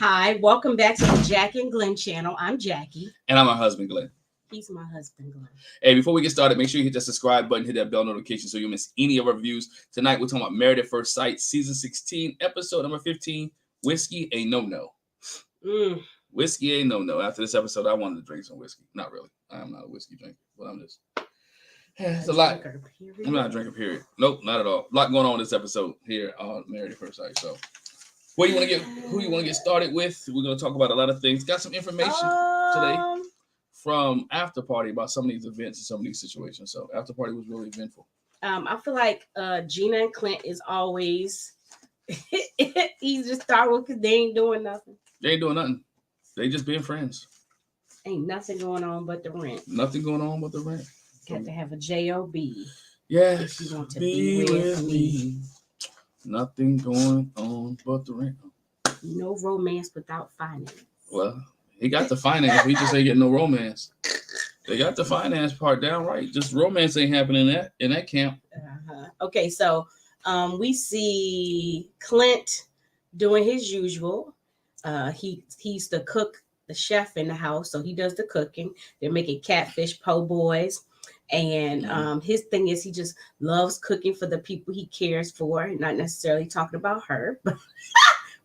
Hi, welcome back to the Jack and Glenn channel. I'm Jackie. And I'm her husband, Glenn. He's my husband, Glenn. Hey, before we get started, make sure you hit that subscribe button, hit that bell notification so you miss any of our reviews. Tonight, we're talking about Married at First Sight, Season 16, Episode number 15, Whiskey Ain't No-No. Whiskey ain't no-no. After this episode, I wanted to drink some whiskey. Not really. I am not a whiskey drinker, but I'm just... It's a lot. I'm not a drinker, period. Nope, not at all. A lot going on in this episode here on Married at First Sight. So, who you want to get started with? We're going to talk about a lot of things. Got some information today from After Party about some of these events and some of these situations. So, After Party was really eventful. I feel like Gina and Clint is always easy to start with because they ain't doing nothing. They ain't doing nothing. They just being friends. Ain't nothing going on but the rent. Nothing going on but the rent. Got to have a J-O-B. Yes. If you want to be with me. Nothing going on but the rent. No romance without finance. Well, he got the finance. We just ain't getting no romance. They got the finance part down right. Just romance ain't happening in that camp. Okay, so we see Clint doing his usual. He's the cook, the chef in the house, so he does the cooking. They're making catfish po' boys. And his thing is he just loves cooking for the people he cares for, not necessarily talking about her,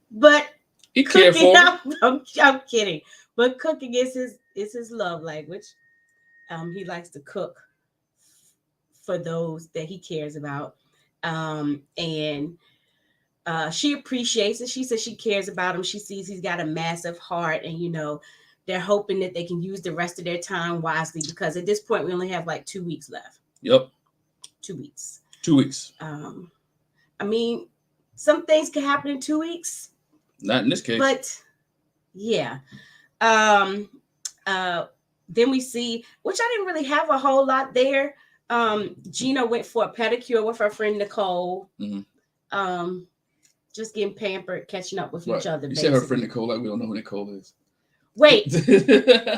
but he cares for. I'm kidding, but cooking is his love language. He likes to cook for those that he cares about, and she appreciates it. She says she cares about him. She sees he's got a massive heart, and they're hoping that they can use the rest of their time wisely because at this point we only have like 2 weeks left. Yep. 2 weeks. 2 weeks. I mean, some things can happen in 2 weeks. Not in this case. But yeah. Then we see, which I didn't really have a whole lot there. Gina went for a pedicure with her friend Nicole. Mm-hmm. Just getting pampered, catching up with each other. You said her friend Nicole, like we don't know who Nicole is. Wait,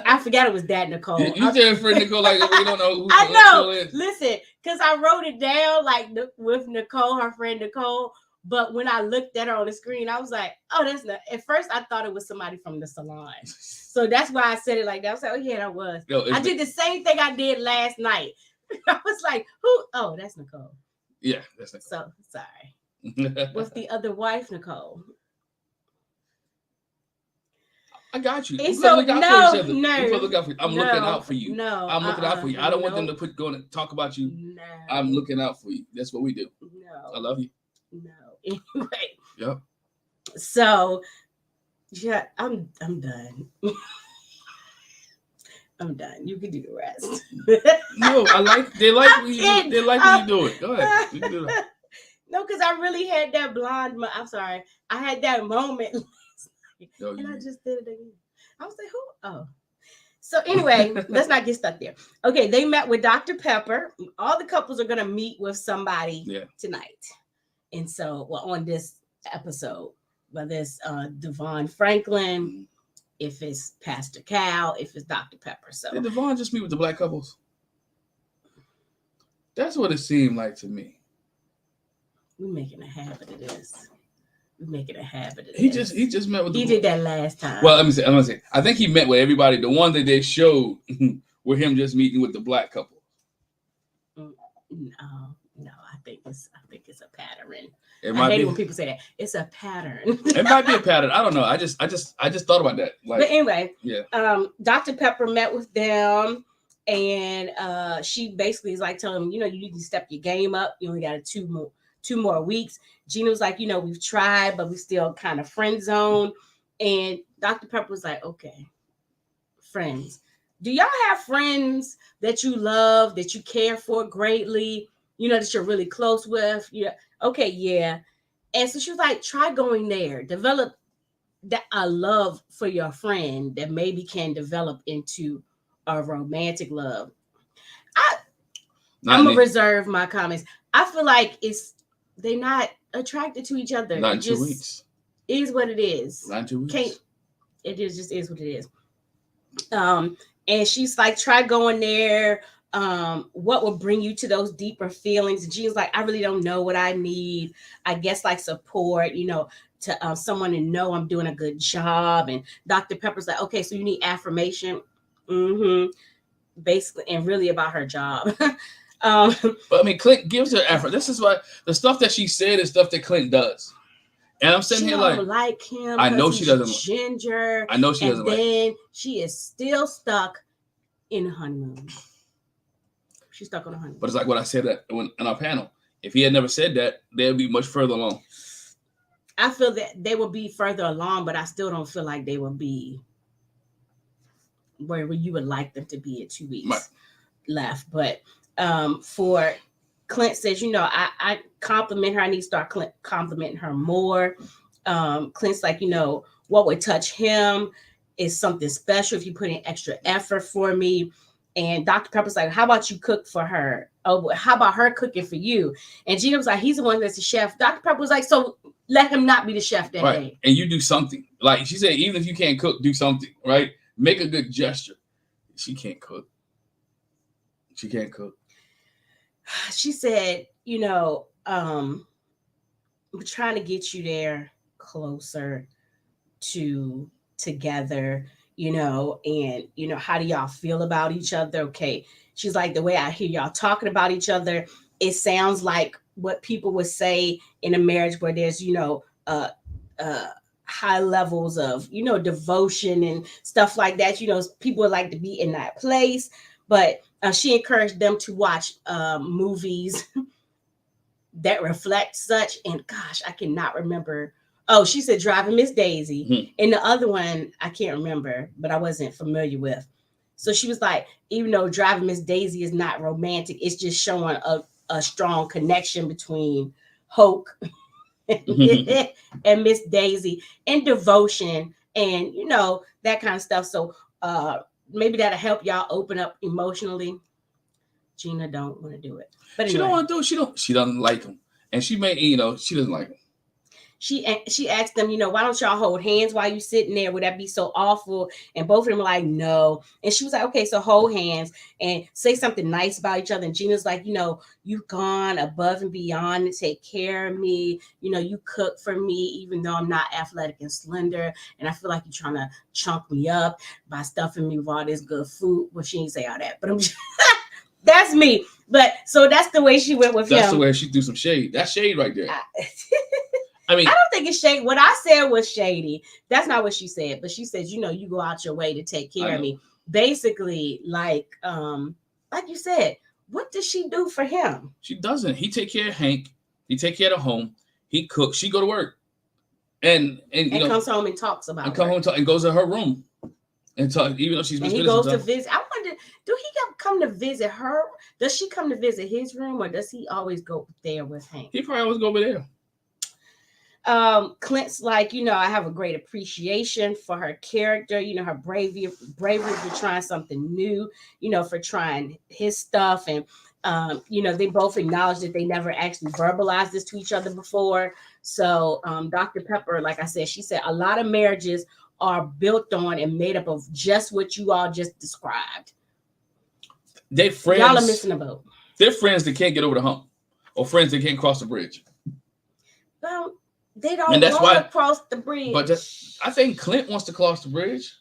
I forgot it was that Nicole. You said friend Nicole, like we don't know who Nicole is. Listen, because I wrote it down like with Nicole, her friend Nicole. But when I looked at her on the screen, I was like, oh, that's not. At first, I thought it was somebody from the salon. So that's why I said it like that. I was like, oh, yeah, that was. I did the same thing I did last night. I was like, who? Oh, that's Nicole. Yeah, that's Nicole. So, sorry. What's the other wife, Nicole? I got you. I'm looking out for you. No, I'm looking out for you. I don't want them to go and talk about you. No. I'm looking out for you. That's what we do. No. I love you. No. Anyway. Yep. So, yeah, I'm done. I'm done. You can do the rest. No, they like when you do it. Go ahead. You can do that. No, because I really had that blonde. I'm sorry. I had that moment. And I just did it again. I was like, who? Oh. So anyway, let's not get stuck there. Okay, they met with Dr. Pepper. All the couples are going to meet with somebody tonight. And so, on this episode, whether it's Devon Franklin, if it's Pastor Cal, if it's Dr. Pepper. So did Devon just meet with the black couples? That's what it seemed like to me. We're making a habit of this. He just met with. He did that last time. Well, I'm gonna say. I think he met with everybody. The one that they showed were him just meeting with the black couple. No. I think it's a pattern. I hate when people say that. It's a pattern. It might be a pattern. I don't know. I just thought about that. But anyway, yeah. Dr. Pepper met with them, and she basically is like telling them, you need to step your game up. You only got two more weeks. Gina was like, we've tried, but we still kind of friend zone. And Dr. Pepper was like, okay, friends. Do y'all have friends that you love, that you care for greatly, that you're really close with? Yeah. Okay, yeah. And so she was like, try going there. Develop a love for your friend that maybe can develop into a romantic love. I'm going to reserve my comments. I feel like they're not attracted to each other. Not in 2 weeks. Is what it is. Not in 2 weeks. It just is what it is. And she's like, try going there. What will bring you to those deeper feelings? And she's like, I really don't know what I need. I guess like support, to someone to know I'm doing a good job. And Dr. Pepper's like, okay, so you need affirmation. Basically, and really about her job. But I mean, Clint gives her effort. This is what the stuff that she said is stuff that Clint does. And I'm sitting she here don't like him. I know she doesn't. Ginger. I know she doesn't. And then she is still stuck in the honeymoon. She's stuck on the honeymoon. But it's like what I said in our panel. If he had never said that, they'd be much further along. I feel that they will be further along, but I still don't feel like they will be where you would like them to be at 2 weeks left. But for Clint says, I compliment her. I need to start complimenting her more. Clint's like, what would touch him is something special if you put in extra effort for me. And Dr. Pepper's like, how about you cook for her? Oh, how about her cooking for you? And Gina was like, he's the one that's the chef. Dr. Pepper was like, so let him not be the chef that day. And you do something. Like she said, even if you can't cook, do something, right? Make a good gesture. She can't cook. She can't cook. She said, we're trying to get you there closer together, and, how do y'all feel about each other? Okay. She's like, the way I hear y'all talking about each other, it sounds like what people would say in a marriage where there's, high levels of, devotion and stuff like that. People would like to be in that place. But she encouraged them to watch movies that reflect such. And gosh, I cannot remember. Oh, she said Driving Miss Daisy. Mm-hmm. And the other one, I can't remember, but I wasn't familiar with. So she was like, even though Driving Miss Daisy is not romantic, it's just showing a strong connection between Hoke and Miss Daisy and devotion and, that kind of stuff. So maybe that'll help y'all open up emotionally. Gina don't want to do it. But anyway. She don't want to do it. She doesn't like him. And she may, she doesn't like him. She asked them, why don't y'all hold hands while you sitting there? Would that be so awful? And both of them were like, no. And she was like, okay, so hold hands and say something nice about each other. And Gina's like, you've gone above and beyond to take care of me. You cook for me, even though I'm not athletic and slender. And I feel like you're trying to chunk me up by stuffing me with all this good food. Well, she didn't say all that, but I'm just, that's me. But so that's the way she went with him. That's the way she threw some shade. That's shade right there. I don't think it's shady. What I said was shady. That's not what she said. But she said, you go out your way to take care of me. Basically, like you said, what does she do for him? She doesn't. He take care of Hank. He take care of the home. He cooks. She go to work. And comes home and talks about and come home and goes to her room and talk, even though she's and he goes to visit. I wonder, do he come to visit her? Does she come to visit his room, or does he always go there with Hank? He probably always go over there. Clint's like, I have a great appreciation for her character, her bravery for trying something new, for trying his stuff. And, they both acknowledge that they never actually verbalized this to each other before. So Dr. Pepper, like I said, she said a lot of marriages are built on and made up of just what you all just described. They friends. Y'all are missing a boat. They're friends that can't get over the hump, or friends that can't cross the bridge. Well, they don't want to cross the bridge. But I think Clint wants to cross the bridge.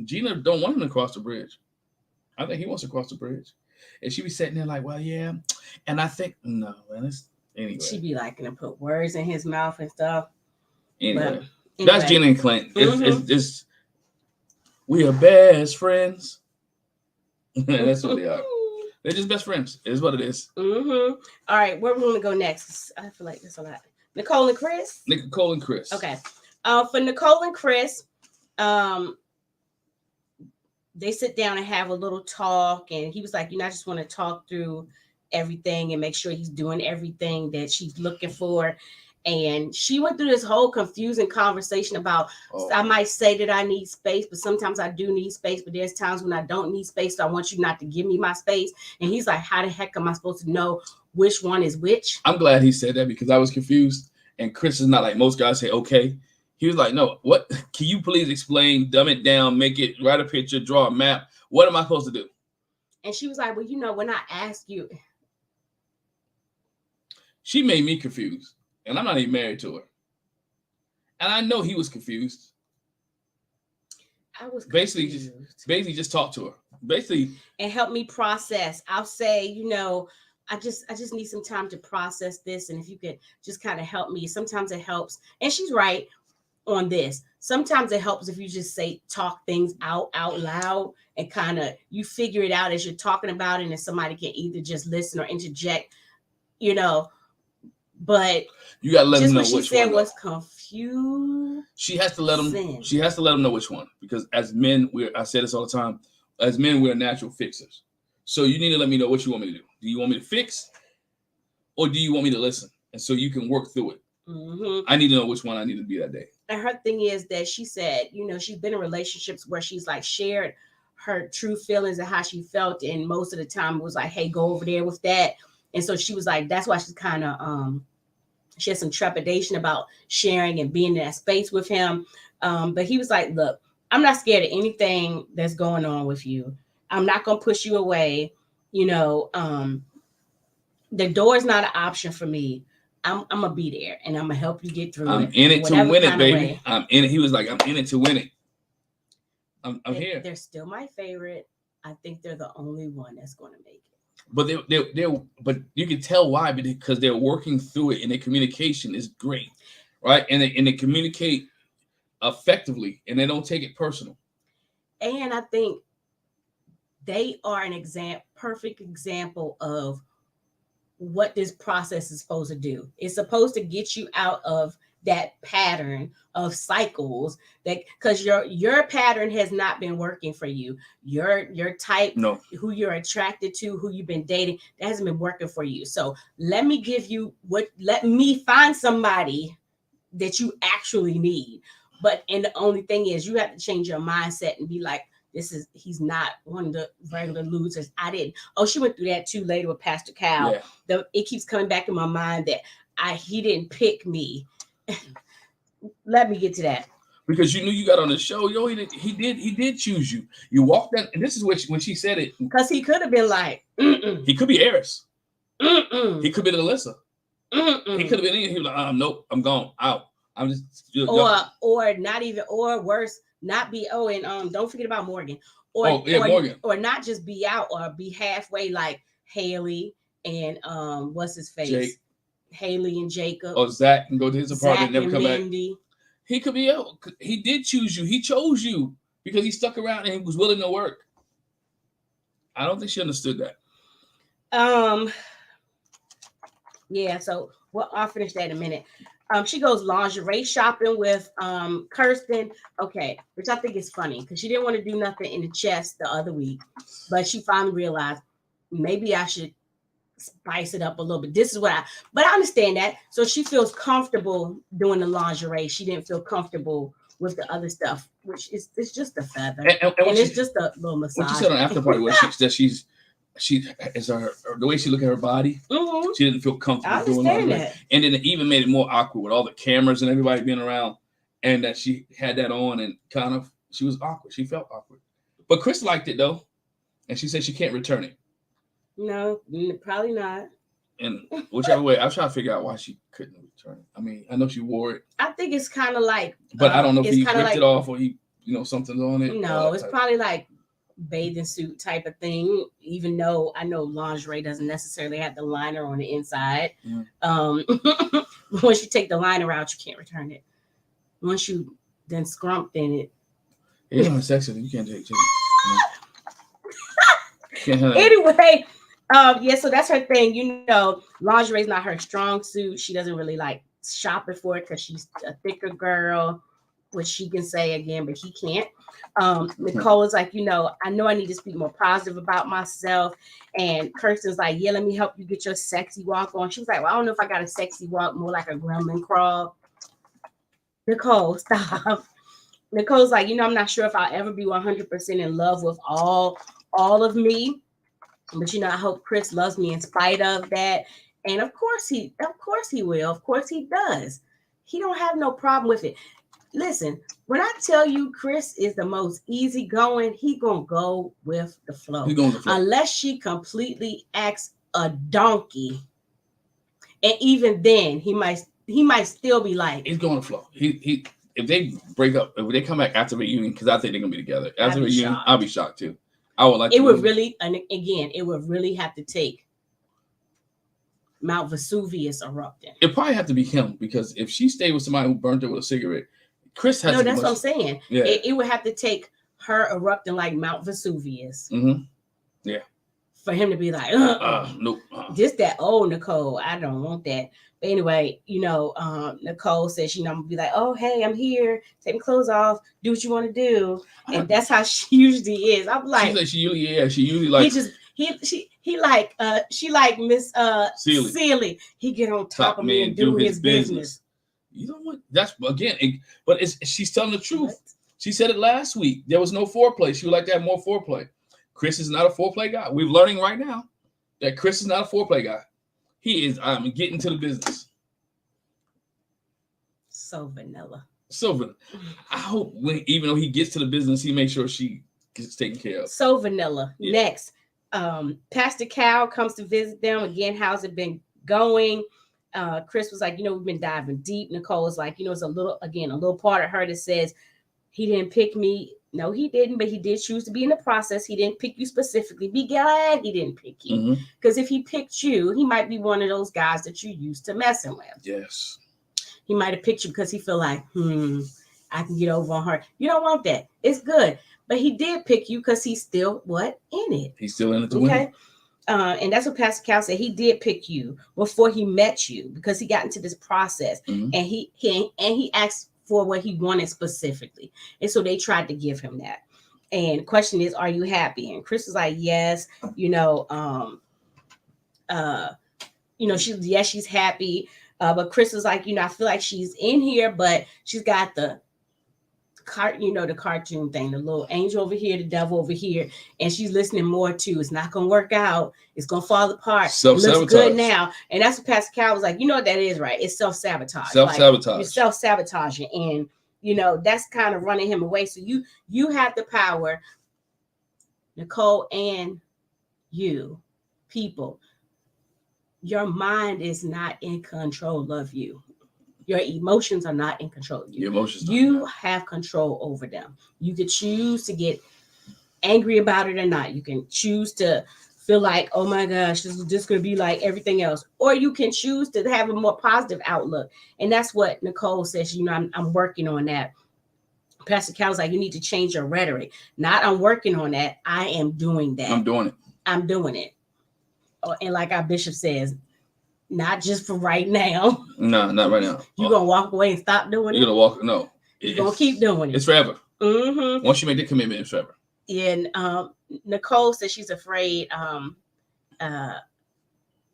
Gina don't want him to cross the bridge. I think he wants to cross the bridge. And she be sitting there like, well, yeah. And I think, no, man, anyway. She be like, gonna put words in his mouth and stuff. Anyway. That's Gina and Clint. It's we are best friends. That's what they are. They're just best friends. It is what it is. Mm-hmm. All right, where we want to go next? I feel like that's a lot. Nicole and Chris? Nicole and Chris. Okay. For Nicole and Chris, they sit down and have a little talk. And he was like, I just want to talk through everything and make sure he's doing everything that she's looking for. And she went through this whole confusing conversation about, I might say that I need space, but sometimes I do need space, but there's times when I don't need space. So I want you not to give me my space. And he's like, how the heck am I supposed to know which one is which? I'm glad he said that because I was confused. And Chris is not like most guys say, okay. He was like, no, what? Can you please explain, dumb it down, make it, write a picture, draw a map. What am I supposed to do? And she was like, well, when I ask you. She made me confused. And I'm not even married to her. And I know he was confused. I was basically confused. just talk to her. Basically, and help me process. I'll say, I just need some time to process this. And if you could just kind of help me, sometimes it helps. And she's right on this. Sometimes it helps if you just talk things out loud and kind of you figure it out as you're talking about it, and somebody can either just listen or interject, you know. But you gotta let just them know what she which said one. Was confused. She has to let them. She has to let them know which one, because as men, I say this all the time. As men, we're natural fixers. So you need to let me know what you want me to do. Do you want me to fix, or do you want me to listen? And so you can work through it. Mm-hmm. I need to know which one I need to be that day. And her thing is that she said, she's been in relationships where she's like shared her true feelings and how she felt, and most of the time it was like, hey, go over there with that. And so she was like, that's why she's kind of she had some trepidation about sharing and being in that space with him. But he was like, look, I'm not scared of anything that's going on with you. I'm not going to push you away. The door is not an option for me. I'm going to be there, and I'm going to help you get through it. I'm in it to win it, baby. I'm in it. He was like, I'm in it to win it. I'm here. They're still my favorite. I think they're the only one that's going to make it. But but you can tell why, because they're working through it, and their communication is great, right? And they communicate effectively, and they don't take it personal. And I think they are an perfect example of what this process is supposed to do. It's supposed to get you out of that pattern of cycles, that because your pattern has not been working for you. Your type, no, who you're attracted to, who you've been dating, that hasn't been working for you. So let me find somebody that you actually need. And the only thing is, you have to change your mindset and be like, he's not one of the regular losers. She went through that too later with Pastor Cal. Yeah. It keeps coming back in my mind that he didn't pick me. Let me get to that. Because you knew you got on the show, he did choose you. You walked in, and this is when she said it. Because he could have been like, he could be Eris. He could be Alyssa. He could have been in. He was like, nope, I'm gone, out. I'm just or not even, or worse, not be. Oh, and don't forget about Morgan. Morgan. Or not just be out, or be halfway like Haley and what's his face? Jake. Haley and Jacob. Or Zach can go to his apartment Zach and never come Mindy. Back. He could be out. He did choose you. He chose you because he stuck around and he was willing to work. I don't think she understood that. Yeah, so I'll finish that in a minute. She goes lingerie shopping with Kirsten. Okay, which I think is funny because she didn't want to do nothing in the chest the other week, but she finally realized maybe I should spice it up a little bit. This is but I understand that. So she feels comfortable doing the lingerie. She didn't feel comfortable with the other stuff, which it's just a feather, and it's just a little massage. What you said on after party was she is the way she looked at her body. Mm-hmm. She didn't feel comfortable doing lingerie, and then it even made it more awkward with all the cameras and everybody being around, and that she had that on, and kind of she was awkward. She felt awkward, but Chris liked it though, and she said she can't return it. No, probably not. And whichever way, I was trying to figure out why she couldn't return it. I mean, I know she wore it. I think it's kind of like, but I don't know if he ripped it off or something's on it. No, it's probably like bathing suit type of thing. Even though I know lingerie doesn't necessarily have the liner on the inside. Mm. Once you take the liner out, you can't return it. Once you then scrumped in it. It's not sexy. You can't take it. Anyway. Yeah, so that's her thing. Lingerie is not her strong suit. She doesn't really like shopping for it because she's a thicker girl, which she can say again, but he can't. Nicole is like, I know I need to speak more positive about myself. And Kirsten's like, yeah, let me help you get your sexy walk on. She was like, well, I don't know if I got a sexy walk, more like a gremlin crawl. Nicole, stop. Nicole's like, I'm not sure if I'll ever be 100% in love with all of me. But I hope Chris loves me in spite of that. And of course he will. Of course he does. He don't have no problem with it. Listen, when I tell you Chris is the most easygoing, he gonna go with the flow. Unless she completely acts a donkey. And even then he might still be like, he's going to flow. if they break up, if they come back after the reunion, because I think they're gonna be together after the reunion, shocked. I'll be shocked too. I would like. It would really, and again, it would really have to take Mount Vesuvius erupting. It probably have to be him, because if she stayed with somebody who burned her with a cigarette, Chris has. No, that's what I'm saying. Yeah, it would have to take her erupting like Mount Vesuvius. Mm-hmm. Yeah. For him to be like, nope. Just that old Nicole. I don't want that. But anyway, Nicole says, I'm gonna be like, oh, hey, I'm here. Take my clothes off. Do what you want to do. And that's how she usually is. I'm like, she usually like. She like Miss Sealy. He get on top of me and do his business. You know what? That's again, she's telling the truth. What? She said it last week. There was no foreplay. She would like to have more foreplay. Chris is not a foreplay guy. We're learning right now that Chris is not a foreplay guy. He is getting to the business. So vanilla. I hope even though he gets to the business, he makes sure she gets taken care of. So vanilla. Yeah. Next, Pastor Cal comes to visit them again. How's it been going? Chris was like, we've been diving deep. Nicole was like, it's a little part of her that says he didn't pick me. No, he didn't, but he did choose to be in the process. He didn't pick you specifically. Be glad he didn't pick you. Because if he picked you, he might be one of those guys that you used to messing with. Yes. He might have picked you because he feel like, I can get over on her. You don't want that. It's good. But he did pick you because he's still in it. He's still in it to win. And that's what Pastor Cal said. He did pick you before he met you because he got into this process. And he asked for what he wanted specifically. And so they tried to give him that. And the question is, are you happy? And Chris was like, yes, she's happy. But Chris was like, I feel like she's in here, but she's got the the cartoon thing, the little angel over here, the devil over here, and she's listening more to, it's not going to work out. It's going to fall apart. It looks good now. And that's what Pastor Cal was like, what that is, right? It's self-sabotage. Self-sabotage. Like, you're self-sabotaging. And, that's kind of running him away. So you have the power, Nicole, and you, people. Your mind is not in control of you. Your emotions are not in control of you. Your emotions. You have control over them. You could choose to get angry about it or not. You can choose to feel like, oh my gosh, this is just going to be like everything else. Or you can choose to have a more positive outlook. And that's what Nicole says. I'm working on that. Pastor Cal was like, you need to change your rhetoric. Not I'm working on that. I am doing that. I'm doing it. And like our bishop says, not just for right now. No, not right now. You're going to walk away and stop doing it? You're going to walk, no. You're going to keep doing it. It's forever. Once you make the commitment, it's forever. And Nicole says she's afraid.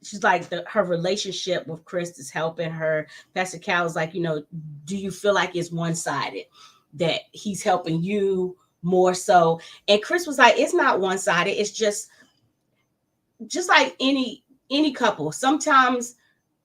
She's like her relationship with Chris is helping her. Pastor Cal is like, do you feel like it's one-sided? That he's helping you more so? And Chris was like, it's not one-sided. It's just like any couple. Sometimes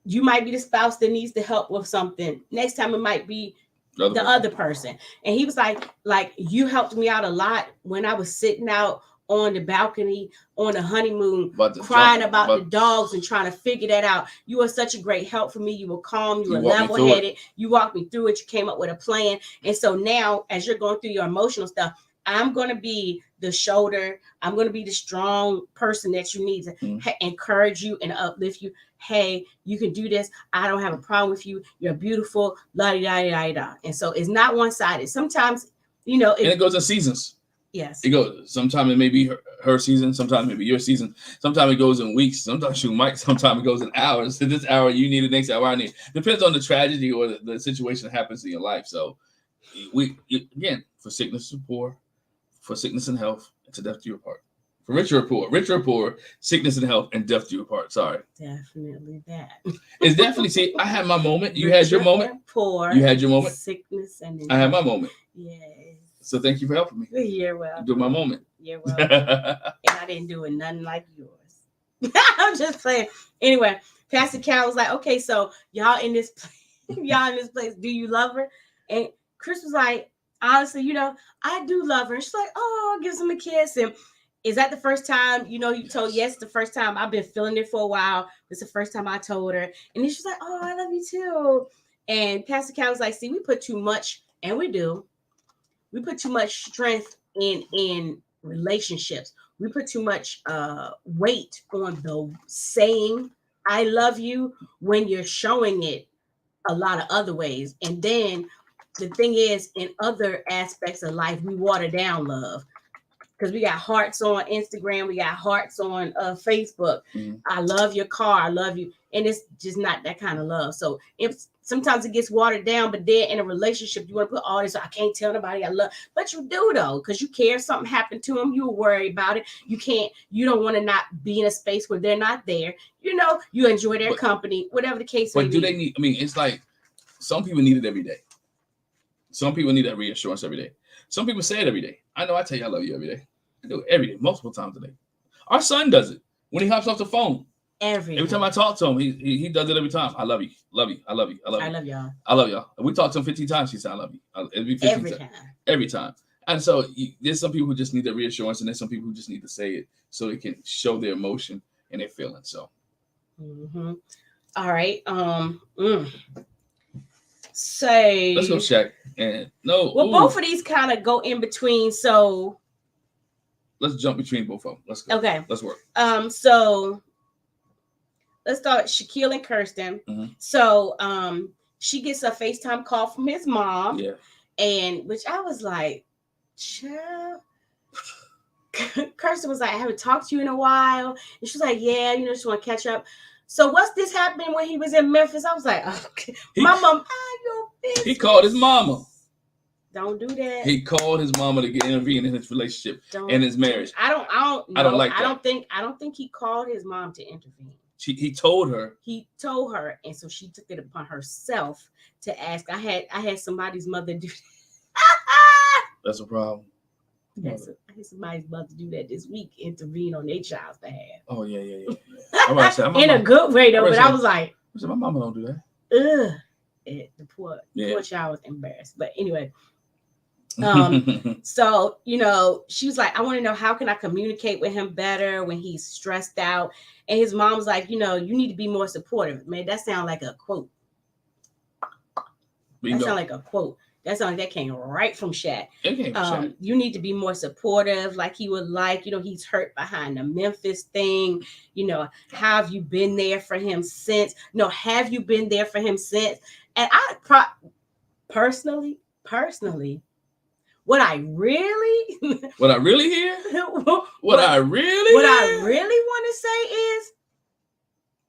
you might be the spouse that needs the help with something. Next time it might be the other person. And he was like you helped me out a lot when I was sitting out on the balcony on the honeymoon, crying about the dogs and trying to figure that out. You were such a great help for me. You were calm. You were level-headed. You walked me through it. You came up with a plan. And so now, as you're going through your emotional stuff, I'm going to be the shoulder. I'm going to be the strong person that you need to encourage you and uplift you. Hey, you can do this. I don't have a problem with you. You're beautiful. La-di-da-di-da-da. And so it's not one-sided. Sometimes, and it goes in seasons. Yes. It goes. Sometimes it may be her season. Sometimes it may be your season. Sometimes it goes in weeks. Sometimes sometimes it goes in hours. So this hour you need it, next hour I need. Depends on the tragedy or the situation that happens in your life. So again, for sickness and poor, for sickness and health, to death do you apart. For rich or poor, sickness and health, and death do you apart. Sorry. Definitely that. It's definitely, see, I had my moment. You had your moment. Poor. You had your moment. Sickness and I had my moment. Yes. So thank you for helping me. You're welcome. Do my moment. You're welcome. And I didn't do it nothing like yours. I'm just saying. Anyway, Pastor Cal was like, okay, so y'all in this place, do you love her? And Chris was like, honestly, I do love her. And she's like, oh, gives him a kiss. And is that the first time, you told, yes, the first time. I've been feeling it for a while. It's the first time I told her. And then she's like, oh, I love you too. And Pastor Cal was like, see, we put too much and we do. We put too much strength in relationships. We put too much weight on the saying I love you when you're showing it a lot of other ways. And then the thing is, in other aspects of life, we water down love because we got hearts on Instagram, we got hearts on Facebook. I love your car, I love you, and it's just not that kind of love. So if sometimes it gets watered down, but then in a relationship, you want to put all this. I can't tell nobody I love, but you do though, because you care. If something happened to them, you worry about it. You can't. You don't want to not be in a space where they're not there. You know, you enjoy their company, whatever the case may be. But do they need? I mean, it's like some people need it every day. Some people need that reassurance every day. Some people say it every day. I know I tell you I love you every day. I do it every day, multiple times a day. Our son does it when he hops off the phone. Every time I talk to him, he does it every time. I love you, love you, I love you, I love you. I love y'all. I love y'all. And we talked to him 15 times. He said, I love you. It'll be 15 times. Every time. And so there's some people who just need that reassurance, and there's some people who just need to say it so they can show their emotion and their feelings. So. All right. Say. Let's go check. And no. Well, both of these kind of go in between. So. Let's jump between both of them. Let's go. Okay. Let's work. So let's start Shaquille and Kirsten. So she gets a FaceTime call from his mom. Yeah. And which I was like, child. Kirsten was like, I haven't talked to you in a while. And she was like, yeah, you know, just want to catch up. So what's this happening when he was in Memphis? I was like, okay. My mom, your business. He called his mama. Don't do that. He called his mama to get intervene in his relationship and his marriage. I don't like that. I don't think he called his mom to intervene. He told her. He told her, and so she took it upon herself to ask. I had somebody's mother do that. That's a problem. I had somebody's mother do that this week, intervene on their child's behalf. Oh yeah. In a good way though, but I was like, my mama don't do that. The poor child was embarrassed. But anyway. So, you know, she was like, I want to know how can I communicate with him better when he's stressed out. And his mom was like, you know, you need to be more supportive. Man, that sounds like a quote. That sounds like a quote. That sounds like that came right from Shaq. You need to be more supportive, like he would like. You know, he's hurt behind the Memphis thing. You know, have you been there for him since? No, have you been there for him since? And I personally. What I really hear, what I really want to say is,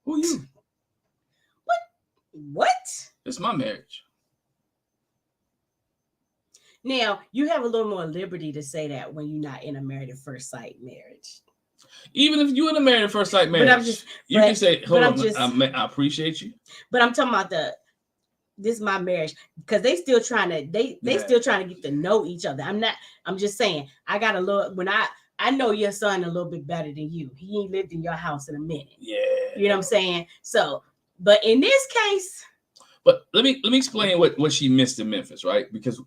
who you? What? It's my marriage. Now you have a little more liberty to say that when you're not in a married at first sight marriage. Even if you're in a married at first sight marriage, you can say, "Hold on, I appreciate you." But I'm talking about this is my marriage because they still trying to still trying to get to know each other. I'm just saying I got a little when I know your son a little bit better than you. He ain't lived in your house in a minute. Yeah. You know what I'm saying? So, but in this case. But let me explain what she missed in Memphis, right? Because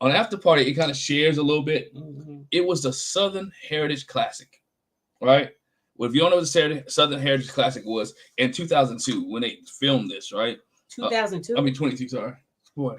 on After Party, it kind of shares a little bit. It was the Southern Heritage Classic, right? Well, if you don't know what the Southern Heritage Classic was in 2002 when they filmed this, right? 2002. 22. Sorry, boy.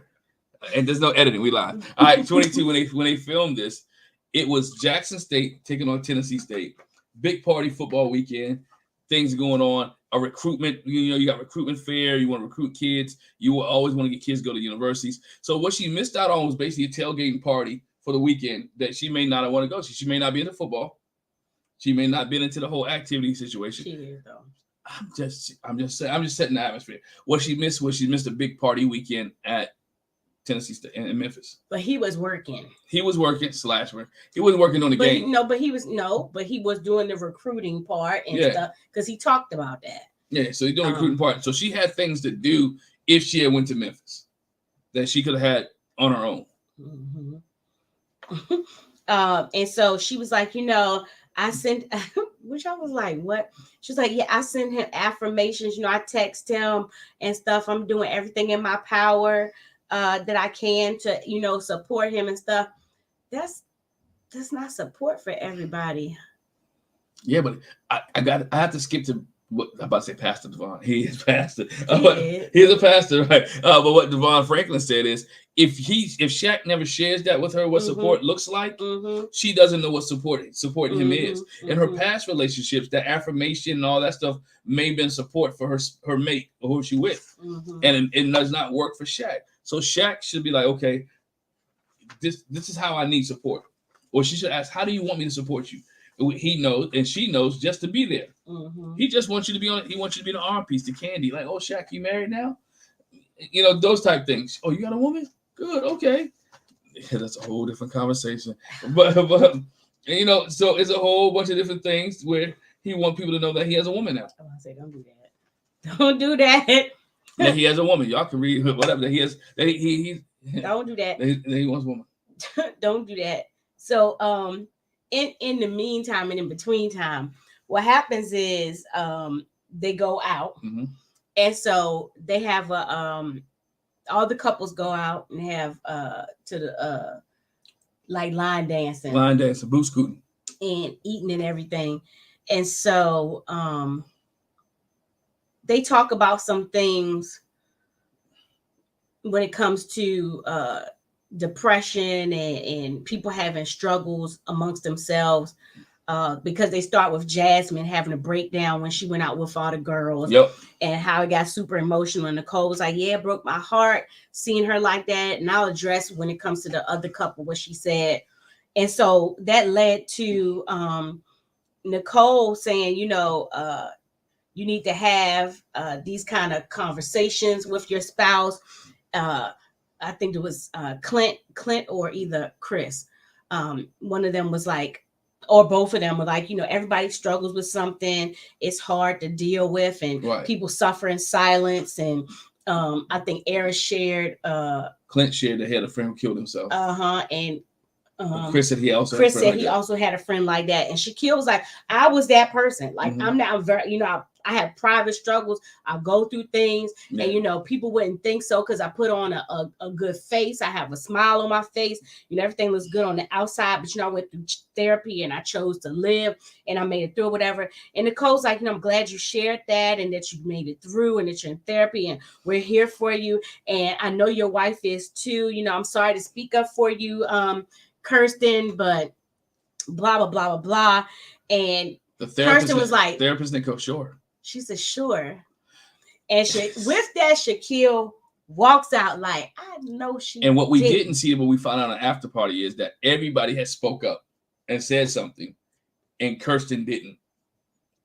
And there's no editing. We lied. All right, 22 when they filmed this, it was Jackson State taking on Tennessee State. Big party football weekend. Things going on. A recruitment. You know, you got recruitment fair. You want to recruit kids. You will always want to get kids to go to universities. So what she missed out on was basically a tailgating party for the weekend that she may not want to go to. She may not be into football. She may not be into the whole activity situation. She is though. I'm just setting the atmosphere. What she missed was a big party weekend at Tennessee State in Memphis. But he was working. He was working /work. He wasn't working on the game. But he was doing the recruiting part and stuff because he talked about that. Yeah, so he's doing the recruiting part. So she had things to do if she had went to Memphis that she could have had on her own. And so she was like, you know, I sent, which I was like, what? She was like, yeah, I sent him affirmations. You know, I text him and stuff. I'm doing everything in my power that I can to, you know, support him and stuff. That's not support for everybody. Yeah, but I have to skip to what I'm about to say, Pastor Devon. He is pastor. He He's a pastor, right? But what Devon Franklin said is, if Shaq never shares that with her, what support looks like, she doesn't know what supporting him is. In her past relationships, that affirmation and all that stuff may have been support for her mate or who she with, and it does not work for Shaq. So Shaq should be like, okay, this is how I need support, or she should ask, how do you want me to support you? He knows and she knows just to be there. He just wants you to be on. He wants you to be the arm piece, the candy. Like, oh, Shaq, you married now? You know, those type things. Oh, you got a woman? Good, okay. Yeah, that's a whole different conversation. But you know, so it's a whole bunch of different things where he wants people to know that he has a woman now. Oh, I say, don't do that. Don't do that. That he has a woman. Y'all can read whatever that he has. That he don't do that. That he wants a woman. Don't do that. So in the meantime and in between time, what happens is they go out, and so they have a all the couples go out and have to the like line dancing, boot scooting, and eating and everything. And so they talk about some things when it comes to depression and people having struggles amongst themselves, because they start with Jasmine having a breakdown when she went out with all the girls, and how it got super emotional. And Nicole was like, yeah, it broke my heart seeing her like that. And I'll address when it comes to the other couple what she said. And so that led to Nicole saying, you know, you need to have these kind of conversations with your spouse. I think it was Clint or either Chris. One of them was like, or both of them were like, you know, everybody struggles with something. It's hard to deal with, and people suffer in silence. And I think Aaron shared. Clint shared that he had a friend who killed himself. And Chris said he also also had a friend like that. And Shaquille was like, I was that person. Like, I'm not very, you know, I have private struggles. I go through things, and you know, people wouldn't think so because I put on a good face. I have a smile on my face. You know, everything looks good on the outside. But you know, I went through therapy and I chose to live, and I made it through whatever. And Nicole's like, you know, I'm glad you shared that and that you made it through and that you're in therapy and we're here for you. And I know your wife is too. You know, I'm sorry to speak up for you, Kirsten, but blah blah blah blah blah. And the therapist Kirsten was like, therapist didn't go, sure. She said, sure. And with that, Shaquille walks out like, I know she. And what we didn't see, but we found out on after party, is that everybody had spoke up and said something, and Kirsten didn't.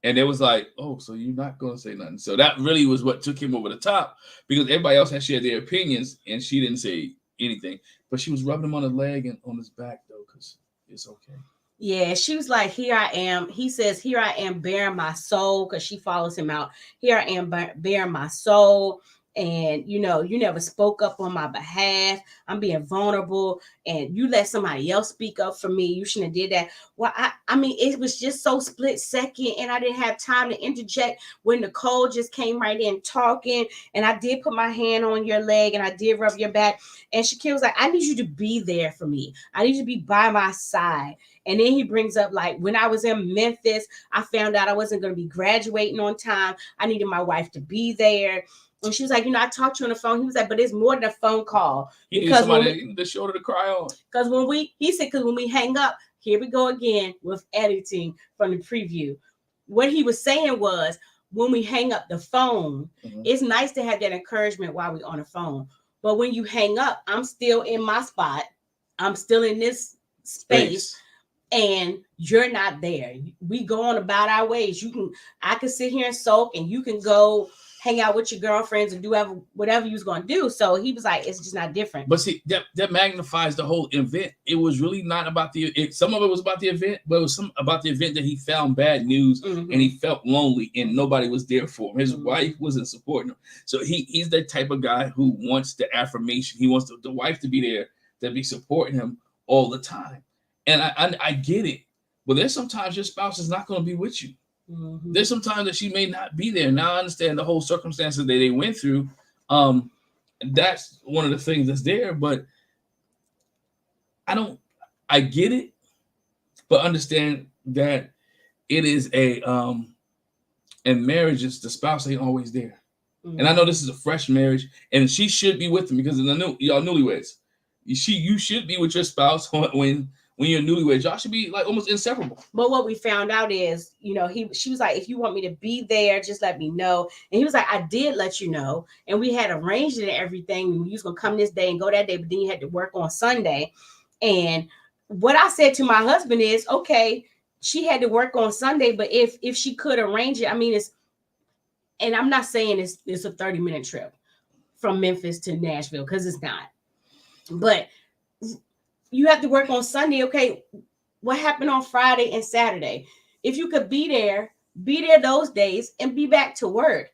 And it was like, oh, so you're not going to say nothing. So that really was what took him over the top, because everybody else had shared their opinions, and she didn't say anything. But she was rubbing him on his leg and on his back, though, because it's okay. Yeah, she was like, here I am. He says, here I am bearing my soul, because she follows him out. Here I am bearing my soul. And, you know, you never spoke up on my behalf. I'm being vulnerable. And you let somebody else speak up for me. You shouldn't have did that. Well, I mean, it was just so split second. And I didn't have time to interject when Nicole just came right in talking. And I did put my hand on your leg and I did rub your back. And Shaquille was like, I need you to be there for me. I need you to be by my side. And then he brings up, like, when I was in Memphis, I found out I wasn't going to be graduating on time. I needed my wife to be there. And she was like, you know, I talked to you on the phone. He was like, but it's more than a phone call. He needs somebody to shoulder to cry on. Because when we hang up, here we go again with editing from the preview. What he was saying was, when we hang up the phone, it's nice to have that encouragement while we're on the phone. But when you hang up, I'm still in my spot. I'm still in this space. And you're not there. We go on about our ways. I can sit here and sulk, and you can go hang out with your girlfriends and do whatever you was going to do. So he was like, it's just not different. But see, that magnifies the whole event. It was really not about some of it was about the event, but it was some about the event that he found bad news and he felt lonely and nobody was there for him. His wife wasn't supporting him. So he's the type of guy who wants the affirmation. He wants the wife to be there, to be supporting him all the time. And I get it, but there's sometimes your spouse is not going to be with you. There's some time that she may not be there. Now I understand the whole circumstances that they went through. That's one of the things that's there, but I get it, but understand that it is And marriages, the spouse ain't always there. Mm-hmm. And I know this is a fresh marriage, and she should be with him because of y'all newlyweds. You should be with your spouse when you're newlyweds. Y'all should be like almost inseparable. But what we found out is, she was like, if you want me to be there, just let me know. And he was like, I did let you know. And we had arranged it and everything. You was going to come this day and go that day, but then you had to work on Sunday. And what I said to my husband is, okay, she had to work on Sunday, but if she could arrange it, I mean, and I'm not saying it's a 30-minute trip from Memphis to Nashville, because it's not. But you have to work on Sunday. Okay, what happened on Friday and Saturday? If you could be there those days and be back to work,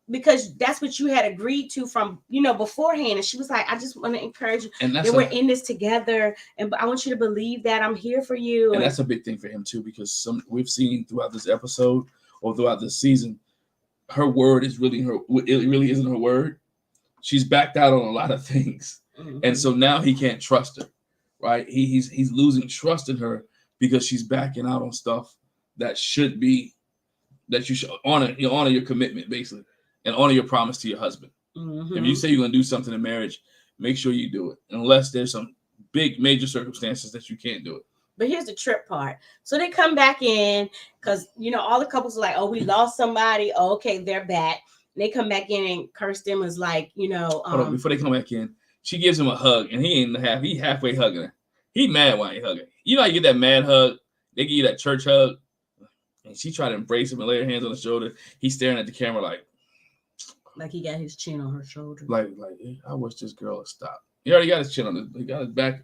because that's what you had agreed to from beforehand. And she was like, I just want to encourage you, and we're in this together, and I want you to believe that I'm here for you. And that's a big thing for him too, because we've seen throughout this episode or throughout this season, her word is really it really isn't her word. She's backed out on a lot of things. Mm-hmm. And so now he can't trust her, right? He's losing trust in her because she's backing out on stuff that should be, that you should honor your commitment, basically, and honor your promise to your husband. Mm-hmm. If you say you're going to do something in marriage, make sure you do it, unless there's some big major circumstances that you can't do it. But here's the trip part. So they come back in because, all the couples are like, oh, we lost somebody. Oh, okay, they're back. And they come back in and Kirsten was like, hold on, before they come back in, she gives him a hug and he halfway hugging her. He mad while he hugging. You know how you get that mad hug? They give you that church hug. And she tried to embrace him and lay her hands on his shoulder. He's staring at the camera like he got his chin on her shoulder. Like I wish this girl would stop. He already got his chin on his, he got his back.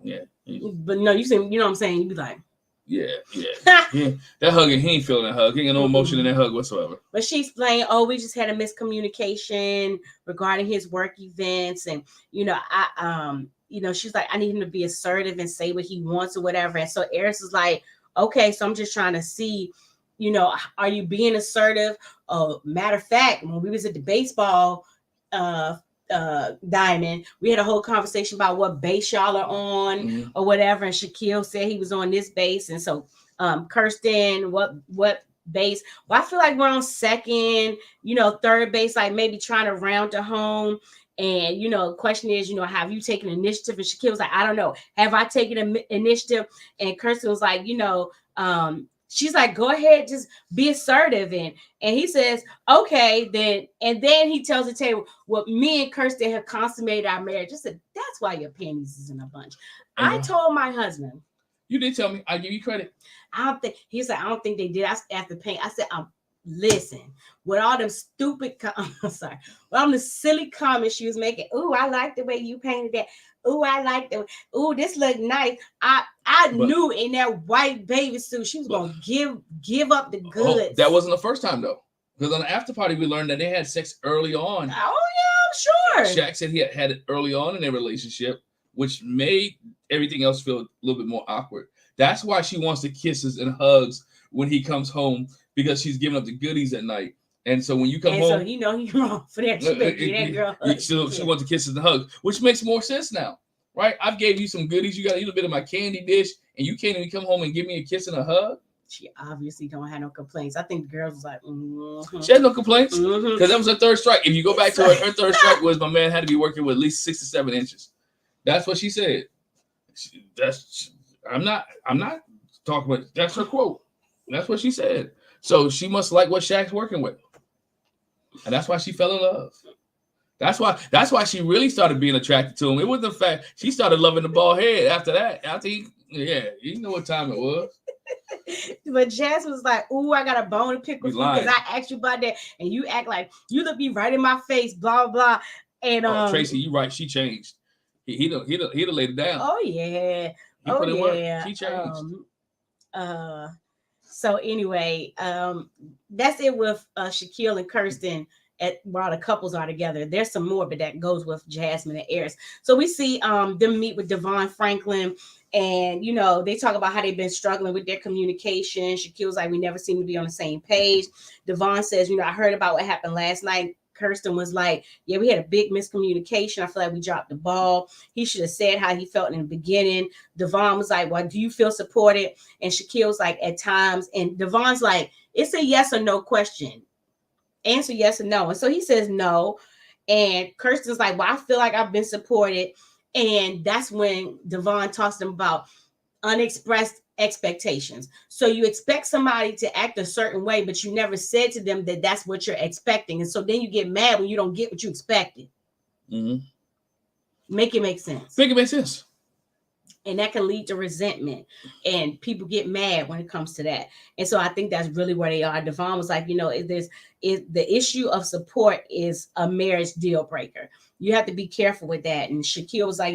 Yeah. But no, you know what I'm saying? You be like, yeah. That hugging, he ain't feeling that hug. He ain't got no emotion in that hug whatsoever. But she explained, we just had a miscommunication regarding his work events, and she's like, I need him to be assertive and say what he wants or whatever. And so Eris is like, okay, so I'm just trying to see, are you being assertive? Matter of fact, when we was at the baseball diamond, we had a whole conversation about what base y'all are on or whatever, and Shaquille said he was on this base, and so Kirsten, what base? Well, I feel like we're on second, third base, like maybe trying to round to home. And the question is, have you taken initiative? And Shaquille was like, I don't know, have I taken initiative? And Kirsten was like, she's like, go ahead, just be assertive. And he says, okay, then. And then he tells the table, well, me and Kirsten have consummated our marriage. I said, that's why your panties is in a bunch. I told my husband. You did tell me. I give you credit. He said, I don't think they did. After pain, I said, listen, with all them stupid, with all the silly comments she was making. Ooh, I like the way you painted that. Ooh, I like that. Ooh, this look nice. I knew in that white baby suit she was gonna give up the goods. That wasn't the first time though, because on the after party we learned that they had sex early on. Oh yeah, I'm sure. Shaq said he had it early on in their relationship, which made everything else feel a little bit more awkward. That's why she wants the kisses and hugs when he comes home, because she's giving up the goodies at night. And so when you come home, so he's wrong for that. That girl. She wants the kisses and hugs, which makes more sense now, right? I've gave you some goodies. You got a little bit of my candy dish, and you can't even come home and give me a kiss and a hug. She obviously don't have no complaints. I think the girls was like, She had no complaints because that was her third strike. If you go back to her third strike was my man had to be working with at least 6 to 7 inches. That's what she said. I'm not talking about. That's her quote. That's what she said. So she must like what Shaq's working with. And that's why she fell in love. That's why she really started being attracted to him. It wasn't the fact she started loving the bald head after that. You know what time it was. But Jazz was like, ooh, I got a bone to pick with you because I asked you about that. And you act like you look me right in my face, blah, blah. And Tracy, you right. She changed. He'd have laid it down. Oh, yeah. He put in work. She changed. So anyway, that's it with Shaquille and Kirsten while the couples are together. There's some more, but that goes with Jasmine and Eris. So we see them meet with Devon Franklin, and they talk about how they've been struggling with their communication. Shaquille's like, we never seem to be on the same page. Devon says, I heard about what happened last night. Kirsten was like, yeah, we had a big miscommunication. I feel like we dropped the ball. He should have said how he felt in the beginning. Devon was like, well, do you feel supported? And Shaquille's like, at times. And Devon's like, it's a yes or no question. Answer yes or no. And so he says no. And Kirsten's like, well, I feel like I've been supported. And that's when Devon talks to him about unexpressed expectations. So you expect somebody to act a certain way, but you never said to them that that's what you're expecting. And so then you get mad when you don't get what you expected. Mm-hmm. Make it make sense. Make it make sense. And that can lead to resentment, and people get mad when it comes to that. And so I think that's really where they are. Devon was like, the issue of support is a marriage deal breaker. You have to be careful with that. And Shaquille was like,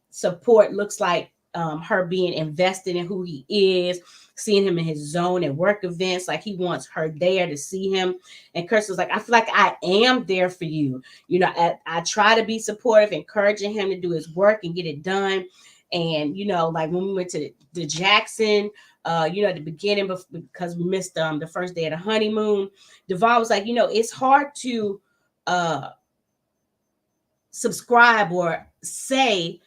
support looks like her being invested in who he is, seeing him in his zone at work events, like he wants her there to see him. And Kirsten was like, I feel like I am there for you. I try to be supportive, encouraging him to do his work and get it done. And like when we went to the Jackson, at the beginning, because we missed the first day of the honeymoon, Devon was like, it's hard to subscribe or say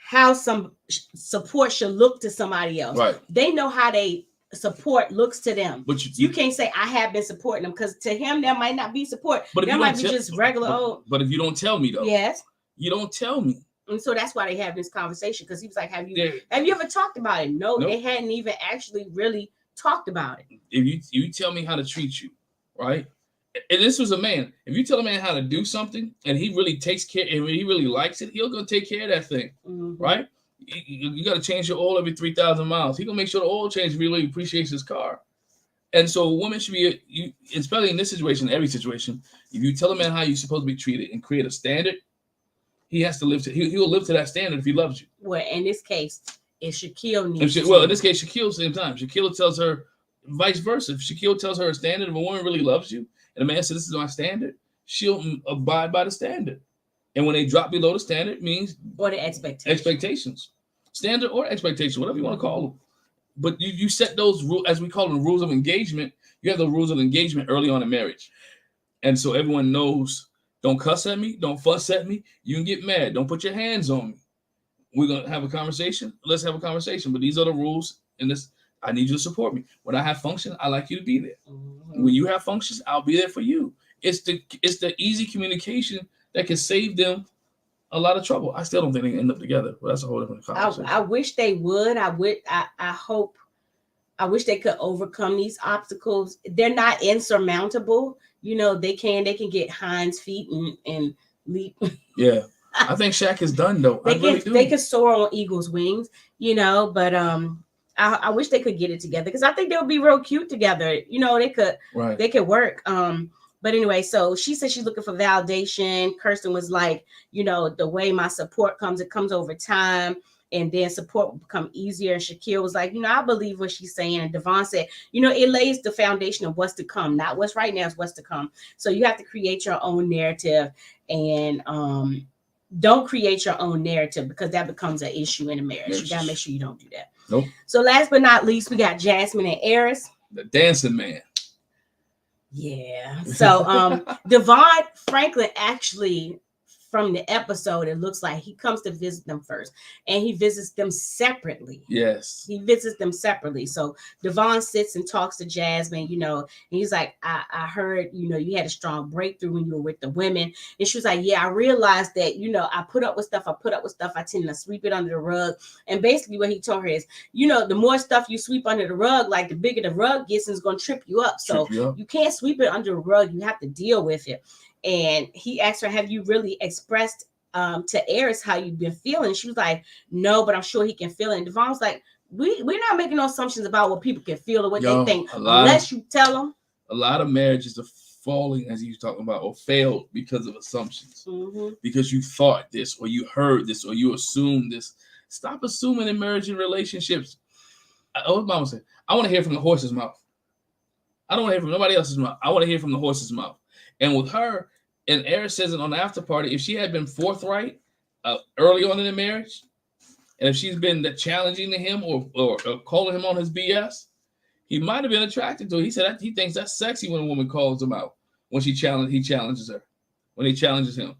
how some support should look to somebody else. Right. They know how they support looks to them. But you can't say I have been supporting them, because to him there might not be support. But there might be just regular But if you don't tell me though. Yes. You don't tell me. And so that's why they have this conversation, because he was like, have you ever talked about it? No, nope. They hadn't even actually really talked about it. If you tell me how to treat you, right? And this was a man. If you tell a man how to do something and he really takes care, and he really likes it, he'll go take care of that thing, right? You got to change your oil every 3,000 miles. He gonna make sure the oil change really appreciates his car. And so a woman should be, especially in this situation, every situation, if you tell a man how you're supposed to be treated and create a standard, he has to live to. He'll live to that standard if he loves you. Well, in this case, if Shaquille needs. In this case, Shaquille same time. Shaquille tells her, vice versa. If Shaquille tells her a standard, if a woman really loves you, and a man says, this is my standard, she'll abide by the standard. And when they drop below the standard, it means... Or the expectations. Expectations. Standard or expectation, whatever you want to call them. But you set those rules, as we call them, rules of engagement. You have the rules of engagement early on in marriage. And so everyone knows, don't cuss at me, don't fuss at me, you can get mad, don't put your hands on me. We're going to have a conversation, let's have a conversation. But these are the rules in this. I need you to support me. When I have function, I like you to be there. When you have functions, I'll be there for you. It's the easy communication that can save them a lot of trouble. I still don't think they end up together, but that's a whole different conversation. I wish they would. I wish they could overcome these obstacles. They're not insurmountable. They can get hinds feet and leap. Yeah. I think Shaq is done though. They can soar on eagle's wings, but I wish they could get it together, because I think they would be real cute together. They could work. But anyway, so she said she's looking for validation. Kirsten was like, the way my support comes, it comes over time, and then support will become easier. And Shaquille was like, I believe what she's saying. And Devon said, it lays the foundation of what's to come, not what's right now, it's what's to come. So you have to create your own narrative, and don't create your own narrative, because that becomes an issue in a marriage. Yes. You got to make sure you don't do that. Nope. So last but not least, we got Jasmine and Eris. The dancing man. Yeah. So Devon Franklin actually, from the episode, it looks like he comes to visit them first, and he visits them separately. Yes. He visits them separately. So Devon sits and talks to Jasmine, and he's like, I heard, you had a strong breakthrough when you were with the women. And she was like, yeah, I realized that, I put up with stuff. I tend to sweep it under the rug. And basically what he told her is, the more stuff you sweep under the rug, like the bigger the rug gets, and it's going to trip you up. So you can't sweep it under the rug. You have to deal with it. And he asked her, have you really expressed to Eris how you've been feeling? She was like, no, but I'm sure he can feel it. And Devon was like, we're not making no assumptions about what people can feel or what they think, unless you tell them. A lot of marriages are falling, as you talking about, or failed because of assumptions. Because you thought this, or you heard this, or you assumed this. Stop assuming in marriage and relationships. What mama said, I want to hear from the horse's mouth. I don't want to hear from nobody else's mouth. I want to hear from the horse's mouth. And with her, and Eris says it on the after party, if she had been forthright early on in the marriage, and if she's been challenging to him or calling him on his BS, he might have been attracted to her. He said he thinks that's sexy when a woman calls him out, when he challenges her, when he challenges him.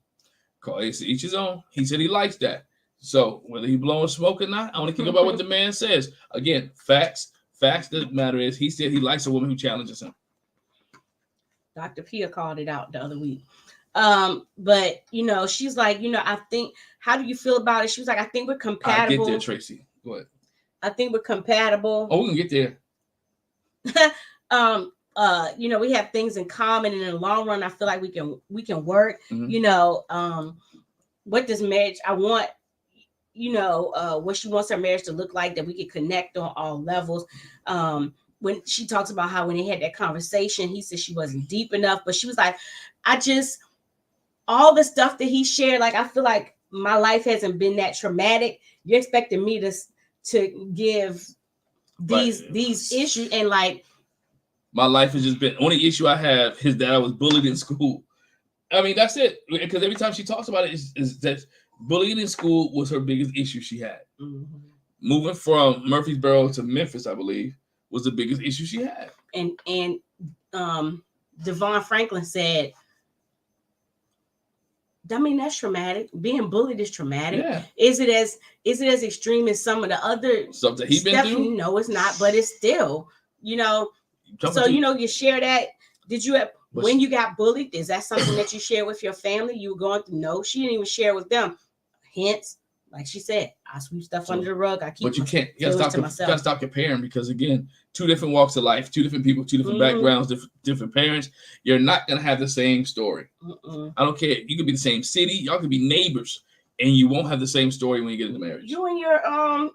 Each his own. He said he likes that. So whether he blowing smoke or not, I want to think about what the man says. Again, facts. Facts that matter is he said he likes a woman who challenges him. Dr. Pia called it out the other week. But she's like, I think, how do you feel about it? She was like, I think we're I get compatible. there, Tracy. Go ahead. I think we're compatible. Oh, we can get there. We have things in common, and in the long run, I feel like we can work. What does marriage? I want, what she wants her marriage to look like, that we can connect on all levels. When she talks about how when they had that conversation, he said she wasn't deep enough, but she was like, all the stuff that he shared, like, I feel like my life hasn't been that traumatic. You're expecting me to give these issues, and like, my life has just been, only issue I have is that I was bullied in school. I mean, that's it. Because every time she talks about it, is that bullying in school was her biggest issue she had. Mm-hmm. Moving from Murfreesboro to Memphis, I believe, was the biggest issue she had. And Devon Franklin said, I mean, that's traumatic. Being bullied is traumatic. Yeah. Is it as extreme as some of the other stuff that he's been through? No, it's not, but it's still, so you share that. Did you when you got bullied, is that something that you share with your family? You were going through? No, she didn't even share with them. Hence, like she said, I sweep stuff under the rug. I keep. But you can't. You gotta stop comparing, because again, two different walks of life, two different people, two different backgrounds, different parents. You're not gonna have the same story. I don't care. You could be the same city. Y'all could be neighbors, and you won't have the same story when you get into marriage. You and your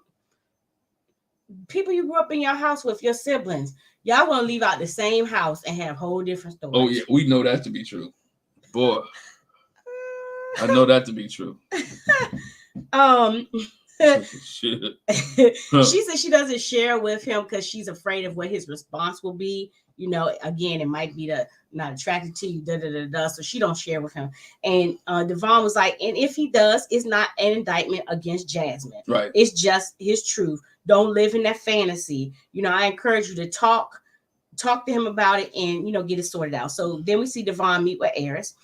people you grew up in your house with, your siblings, y'all want to leave out the same house and have whole different stories. Oh yeah, we know that to be true. Boy, I know that to be true. She said she doesn't share with him because she's afraid of what his response will be. Again, it might be not attracted to you, so she don't share with him. And Devon was like, and if he does, it's not an indictment against Jasmine. Right. It's just his truth. Don't live in that fantasy. I encourage you to talk to him about it and, get it sorted out. So then we see Devon meet with Eris.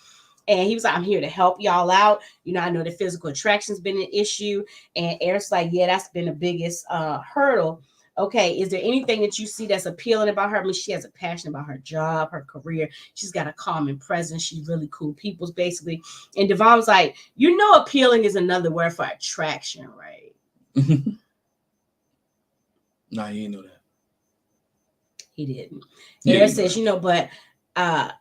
And he was like, I'm here to help y'all out. I know that physical attraction's been an issue. And Eris like, yeah, that's been the biggest hurdle. Okay, is there anything that you see that's appealing about her? I mean, she has a passion about her job, her career. She's got a calming presence. She's really cool people, basically. And Devon was like, appealing is another word for attraction, right? Nah, he didn't know that. He didn't. Eris says, but I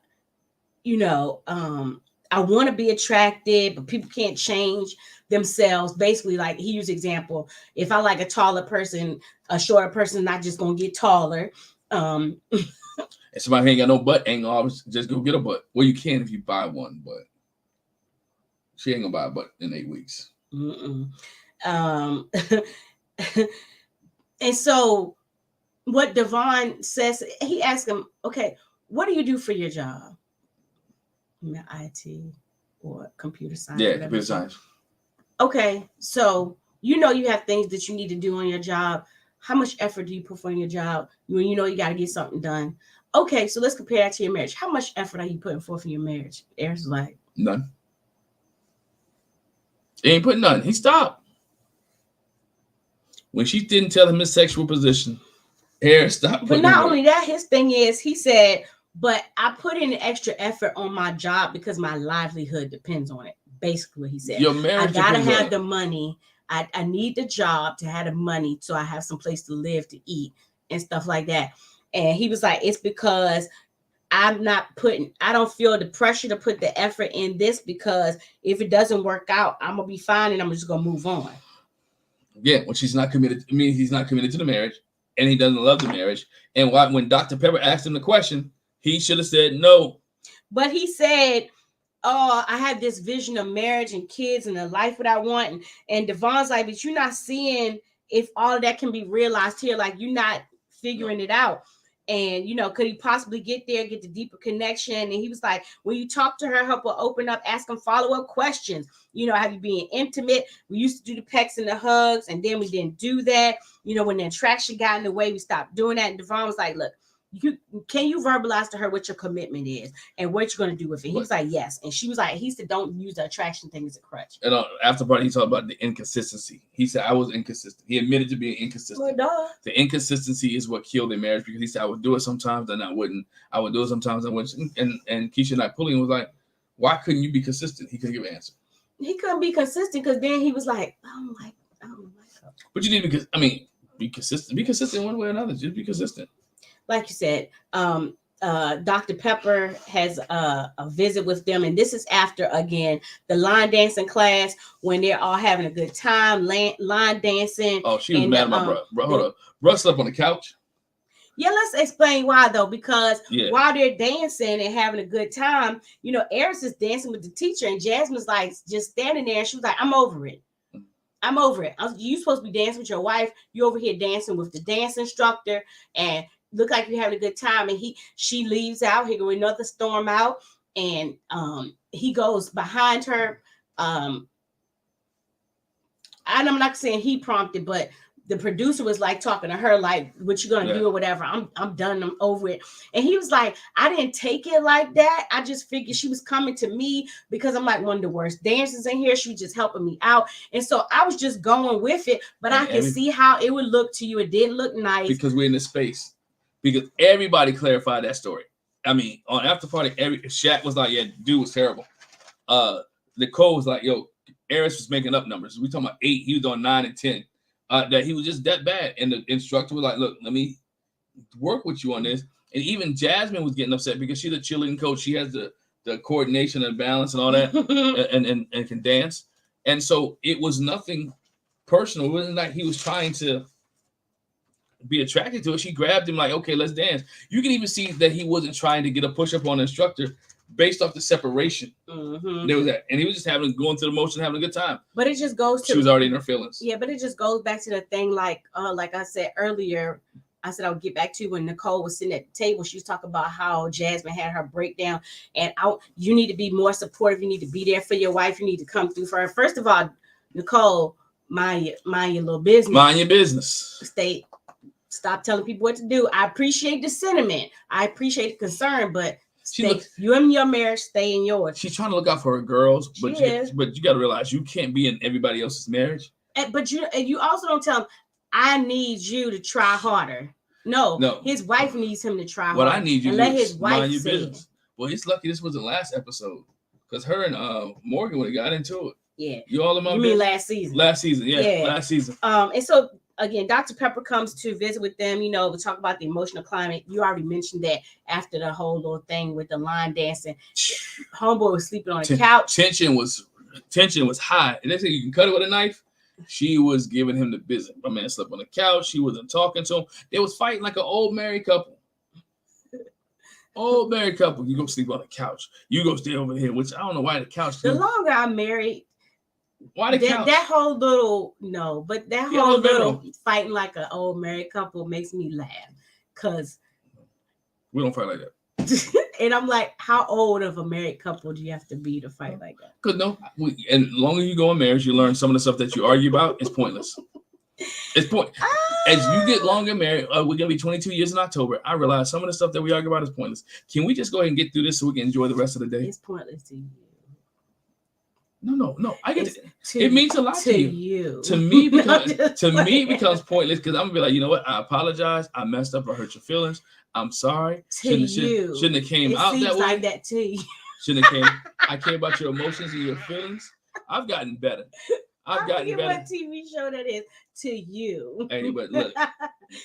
want to be attracted, but people can't change themselves. Basically, like he used example, if I like a taller person, a shorter person is not just gonna get taller. And somebody ain't got no butt, ain't gonna always just go get a butt. Well, you can if you buy one, but she ain't gonna buy a butt in 8 weeks. And so what Devon says, he asked him, okay, what do you do for your job? IT or computer science? Yeah, computer science. Okay, so you have things that you need to do on your job. How much effort do you put in your job when you got to get something done? Okay, so let's compare that to your marriage. How much effort are you putting forth in your marriage? Eris is like, none. He ain't putting none. He stopped. When she didn't tell him his sexual position, Eris stopped. But not only that, his thing is, he said, but I put in extra effort on my job because my livelihood depends on it. Basically what he said. Your marriage, I gotta have the money. I need the job to have the money so I have some place to live, to eat, and stuff like that. And he was like, it's because I don't feel the pressure to put the effort in this, because if it doesn't work out, I'm gonna be fine and I'm just gonna move on. Yeah, when she's not committed, I mean, he's not committed to the marriage and he doesn't love the marriage. And when Dr. Pepper asked him the question, he should have said no. But he said, oh, I have this vision of marriage and kids and the life that I want. And Devon's like, but you're not seeing if all of that can be realized here. Like, you're not figuring it out. And, could he possibly get there, get the deeper connection? And he was like, when you talk to her, help her open up, ask him follow-up questions. Have you been intimate? We used to do the pecks and the hugs, and then we didn't do that. When the attraction got in the way, we stopped doing that. And Devon was like, look, can you verbalize to her what your commitment is and what you're going to do with it? He was like, yes. And she was like, he said, don't use the attraction thing as a crutch. And after party, he talked about the inconsistency. He said, I was inconsistent. He admitted to being inconsistent. Well, the inconsistency is what killed their marriage, because he said, I would do it sometimes and I wouldn't. I would do it sometimes I wouldn't. And Keisha not pulling was like, why couldn't you be consistent? He couldn't give an answer. He couldn't be consistent because then he was like, I don't like her. But you need to be consistent. Be consistent one way or another. Just be consistent. Like you said, Dr. Pepper has a visit with them, and this is after, again, the line dancing class, when they're all having a good time line dancing. Oh, she was mad at my bro. Hold up. Bro slept on the couch. Yeah, let's explain why, though, because while they're dancing and having a good time, Eris is dancing with the teacher, and Jasmine's like just standing there, and she was like, I'm over it. I'm over it. You supposed to be dancing with your wife. You over here dancing with the dance instructor, and look like you're having a good time. And she leaves out. Here go another storm out, and he goes behind her. And I'm not saying he prompted, but the producer was like talking to her, like, what you gonna do or whatever. I'm done. I'm over it. And he was like, I didn't take it like that. I just figured she was coming to me because I'm like one of the worst dancers in here. She was just helping me out. And so I was just going with it, but I can see how it would look to you. It didn't look nice. Because we're in this space. Because everybody clarified that story. I mean, on after party, Shaq was like, yeah, dude was terrible. Nicole was like, yo, Eris was making up numbers. We talking about 8. He was on 9 and 10. That he was just that bad. And the instructor was like, look, let me work with you on this. And even Jasmine was getting upset because she's a cheerleading coach. She has the coordination and balance and all that and can dance. And so it was nothing personal. It wasn't like he was trying to be attracted to it. She grabbed him like, okay, let's dance. You can even see that he wasn't trying to get a push-up on the instructor based off the separation. There was that, and he was just going through the motion, having a good time. But it just goes to she was already in her feelings. Yeah, but it just goes back to the thing, like I said earlier. I said I'll get back to when Nicole was sitting at the table. She was talking about how Jasmine had her breakdown, and you need to be more supportive. You need to be there for your wife. You need to come through for her. First of all, Nicole, mind your little business. Mind your business. Stop telling people what to do. I appreciate the sentiment. I appreciate the concern, but you in your marriage, stay in yours. She's trying to look out for her girls, but you got to realize you can't be in everybody else's marriage. But you also don't tell them, I need you to try harder. No. His wife needs him to try harder. What I need you to let his wife mind your business. Well, he's lucky this was the last episode, because her and Morgan would have got into it. Yeah. You all in my business? Mean last season? Last season, yeah. Last season. And so. Again, Dr. Pepper comes to visit with them. We talk about the emotional climate. You already mentioned that after the whole little thing with the line dancing. Homeboy was sleeping on the couch. Tension was high. And they say you can cut it with a knife. She was giving him the business. My man slept on the couch. She wasn't talking to him. They was fighting like an old married couple. Old married couple. You go sleep on the couch. You go stay over here, which I don't know why the couch. The longer I'm married, why that whole little whole little fighting like an old married couple makes me laugh, because we don't fight like that. And I'm like, how old of a married couple do you have to be to fight like that? Because and longer you go in marriage, you learn some of the stuff that you argue about is pointless. It's pointless. As you get longer married, we're gonna be 22 years in October. I realize some of the stuff that we argue about is pointless. Can we just go ahead and get through this so we can enjoy the rest of the day? It's pointless to you. No. I get it. It means a lot to you. To me, it becomes pointless, because I'm gonna be like, you know what? I apologize. I messed up. I hurt your feelings. I'm sorry. Shouldn't have came out that way. Like that to you. Shouldn't have came. I care about your emotions and your feelings. I've gotten better. I've gotten better. What TV show that is to you? Anyway, look,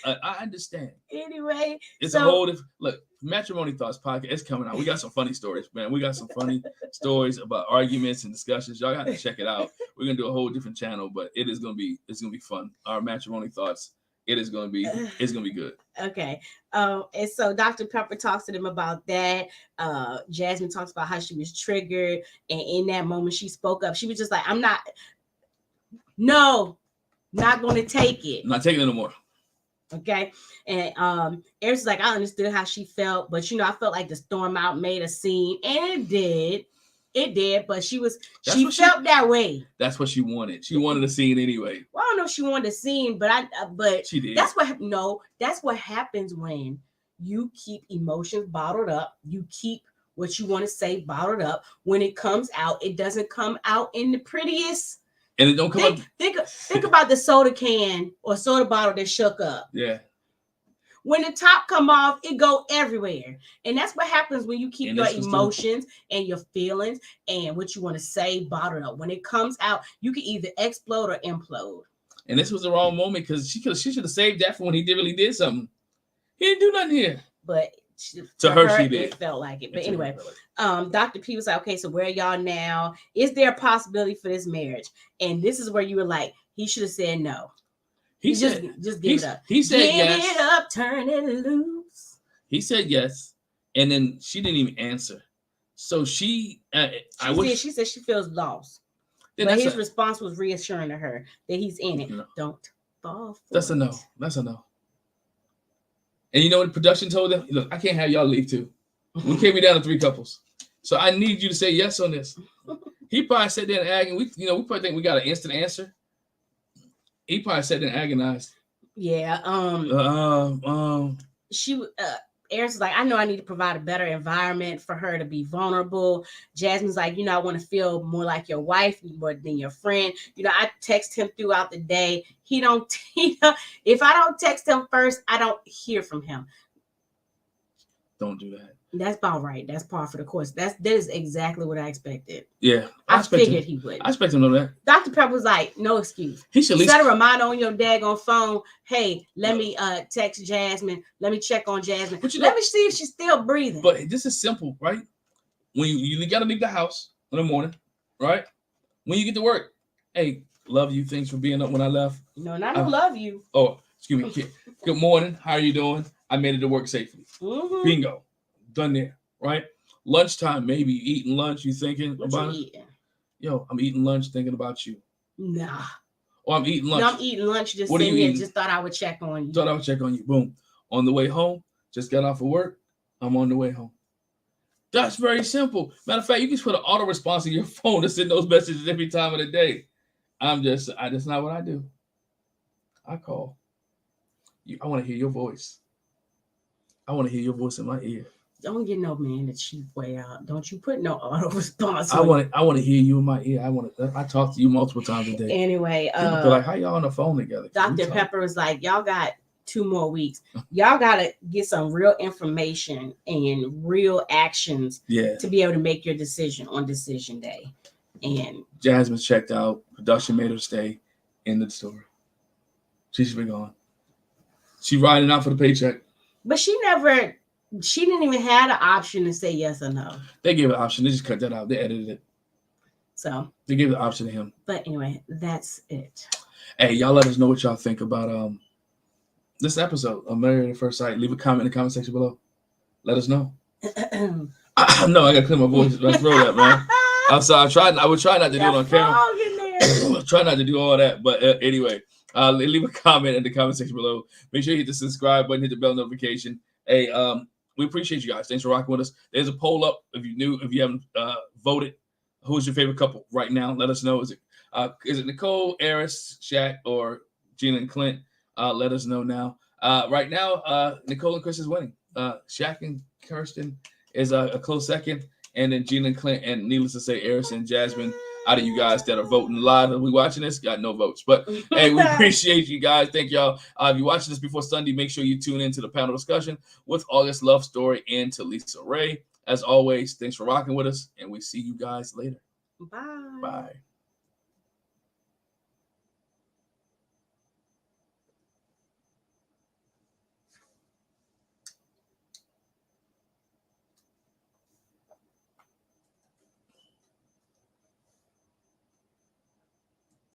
I understand. Anyway, it's a whole different look. Matrimony Thoughts podcast is coming out. We got some funny stories, man. We got some funny stories about arguments and discussions. Y'all got to check it out. We're gonna do a whole different channel, but it's gonna be fun. Our Matrimony Thoughts. It's gonna be good. Okay. And so Dr. Pepper talks to them about that. Jasmine talks about how she was triggered, and in that moment she spoke up. She was just like, I'm not going to take it. I'm not taking it no more. Okay. And Eris is like, I understood how she felt, but I felt like the storm out made a scene, and it did, but she felt that way. That's what she wanted. She wanted a scene anyway. Well, I don't know if she wanted a scene, but she did. That's what happens when you keep emotions bottled up. You keep what you want to say bottled up. When it comes out, it doesn't come out in the prettiest. And it don't come up. Think about the soda can or soda bottle that shook up. Yeah. When the top come off, it go everywhere. And that's what happens when you keep your emotions and your feelings and what you want to say bottled up. When it comes out, you can either explode or implode. And this was the wrong moment because she should have saved that for when he really did something. He didn't do nothing here. But to her, she did. It felt like it. But anyway, Dr. P was like, okay, so where are y'all now? Is there a possibility for this marriage? And this is where you were like, he should have said no. He just give it up. He said yes. Give it up, turn it loose. He said yes, and then she didn't even answer. So she said she feels lost. But his response was reassuring to her that he's in it. No. Don't fall for That's a no. That's a no. And you know what the production told them? Look, I can't have y'all leave too. We can't be down to 3 couples. So I need you to say yes on this. He probably sat there and agonized. We probably think we got an instant answer. He probably sat there and agonized. Yeah. Aaron's like, I know I need to provide a better environment for her to be vulnerable. Jasmine's like, I want to feel more like your wife more than your friend. I text him throughout the day. If I don't text him first, I don't hear from him. Don't do that. That's about right. That's par for the course. That is exactly what I expected. Yeah. I figured he would. I expect him to know that. Dr. Pepper was like, no excuse. He should set a reminder on your daggone phone. Hey, let me text Jasmine. Let me check on Jasmine. Let me see if she's still breathing. But this is simple, right? When you got to leave the house in the morning, right? When you get to work, hey, love you. Thanks for being up when I left. No, not love you. Oh, excuse me. Good morning. How are you doing? I made it to work safely. Mm-hmm. Bingo. Done there, right? Lunchtime, maybe eating lunch. You thinking what about you it? Eating? Yo, I'm eating lunch thinking about you. Nah. Or I'm eating lunch. No, I'm eating lunch just sitting here. Just thought I would check on you. Thought I would check on you. Boom. On the way home, just got off of work. I'm on the way home. That's very simple. Matter of fact, you can put an auto response in your phone to send those messages every time of the day. That's not what I do. I call. I want to hear your voice. I want to hear your voice in my ear. Don't get no man the cheap way out. Don't you put no auto response. I want to hear you in my ear. I talk to you multiple times a day. Anyway, people feel like, how y'all on the phone together? Dr. Pepper was like, y'all got 2 more weeks. Y'all gotta get some real information and real actions to be able to make your decision on decision day. And Jasmine checked out. Production made her stay in the store. She should be gone. She riding out for the paycheck. But she didn't even have the option to say yes or no. They gave an option. They just cut that out. They edited it. So they gave the option to him. But anyway, that's it. Hey, y'all let us know what y'all think about this episode of Married at First Sight. Leave a comment in the comment section below. Let us know. No, I gotta clear my voice. Let's roll that, man. I'm sorry. I would try not to do it on camera. Try not to do all that. But anyway, leave a comment in the comment section below. Make sure you hit the subscribe button, hit the bell notification. Hey, we appreciate you guys. Thanks for rocking with us. There's a poll up if you haven't voted. Who's your favorite couple right now? Let us know. Is it Nicole, Eris, Shaq, or Gina and Clint? Let us know now. Right now, Nicole and Chris is winning. Shaq and Kirsten is a close second, and then Gina and Clint, and needless to say, Eris and Jasmine. Out of you guys that are voting live and we watching this, got no votes. But hey, we appreciate you guys. Thank y'all. If you're watching this before Sunday, make sure you tune into the panel discussion with August Love Story and Talisa Ray. As always, thanks for rocking with us, and we see you guys later. Bye. Bye.